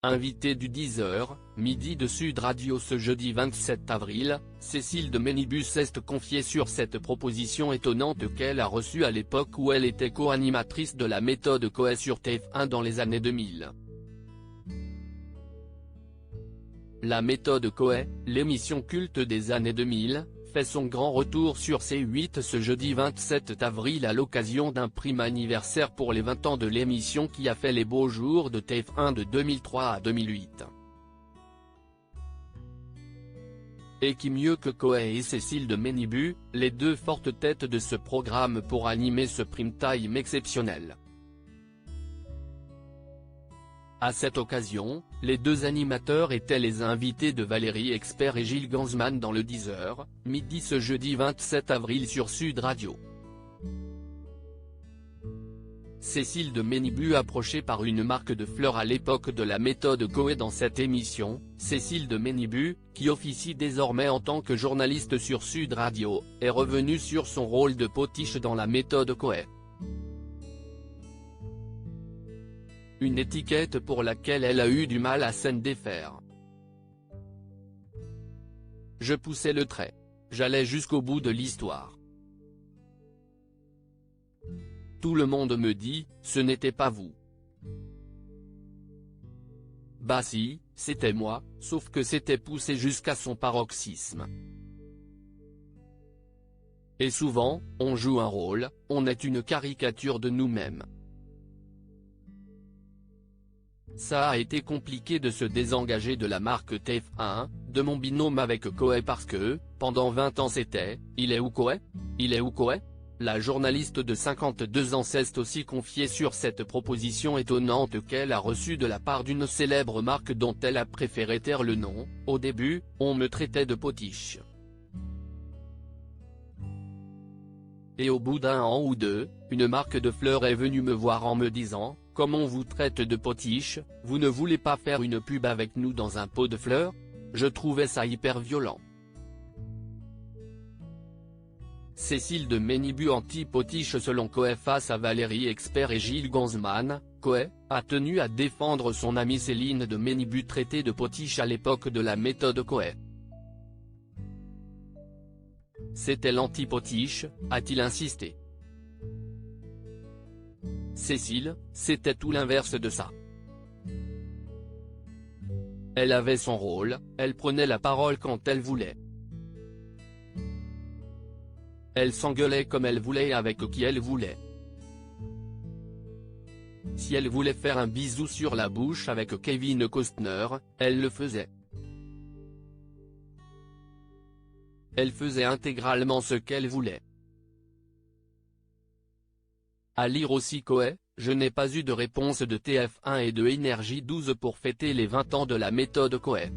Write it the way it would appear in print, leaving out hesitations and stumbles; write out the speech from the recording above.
Invitée du 10h, midi de Sud Radio ce jeudi 27 avril, Cécile de Ménibus s'est confiée sur cette proposition étonnante qu'elle a reçue à l'époque où elle était co-animatrice de la méthode Coé sur TF1 dans les années 2000. La méthode Coé, l'émission culte des années 2000, fait son grand retour sur C8 ce jeudi 27 avril à l'occasion d'un prime anniversaire pour les 20 ans de l'émission qui a fait les beaux jours de TF1 de 2003 à 2008. Et qui mieux que Coé et Cécile de Ménibus, les deux fortes têtes de ce programme pour animer ce prime time exceptionnel. À cette occasion, les deux animateurs étaient les invités de Valérie Expert et Gilles Ganzmann dans le 10h, midi ce jeudi 27 avril sur Sud Radio. Cécile de Ménibus approchée par une marque de fleurs à l'époque de la méthode Coé dans cette émission, Cécile de Ménibus, qui officie désormais en tant que journaliste sur Sud Radio, est revenue sur son rôle de potiche dans la méthode Coé. Une étiquette pour laquelle elle a eu du mal à s'en défaire. Je poussais le trait. J'allais jusqu'au bout de l'histoire. Tout le monde me dit, ce n'était pas vous. Bah si, c'était moi, sauf que c'était poussé jusqu'à son paroxysme. Et souvent, on joue un rôle, on est une caricature de nous-mêmes. Ça a été compliqué de se désengager de la marque TF1, de mon binôme avec Coé parce que, pendant 20 ans c'était, il est où Coé ? Il est où Coé ? La journaliste de 52 ans s'est aussi confiée sur cette proposition étonnante qu'elle a reçue de la part d'une célèbre marque dont elle a préféré taire le nom. Au début, on me traitait de potiche. Et au bout d'un an ou deux, une marque de fleurs est venue me voir en me disant, comme on vous traite de potiche, vous ne voulez pas faire une pub avec nous dans un pot de fleurs ? Je trouvais ça hyper violent. Cécile de Ménibus anti-potiche selon Coé face à Valérie Expert et Gilles Ganzmann. Coé a tenu à défendre son amie Céline de Ménibus traitée de potiche à l'époque de la méthode Coé. C'était l'anti-potiche, a-t-il insisté. Cécile, c'était tout l'inverse de ça. Elle avait son rôle, elle prenait la parole quand elle voulait. Elle s'engueulait comme elle voulait et avec qui elle voulait. Si elle voulait faire un bisou sur la bouche avec Kevin Costner, elle le faisait. Elle faisait intégralement ce qu'elle voulait. À lire aussi Coé, je n'ai pas eu de réponse de TF1 et de Énergie 12 pour fêter les 20 ans de la méthode Coé.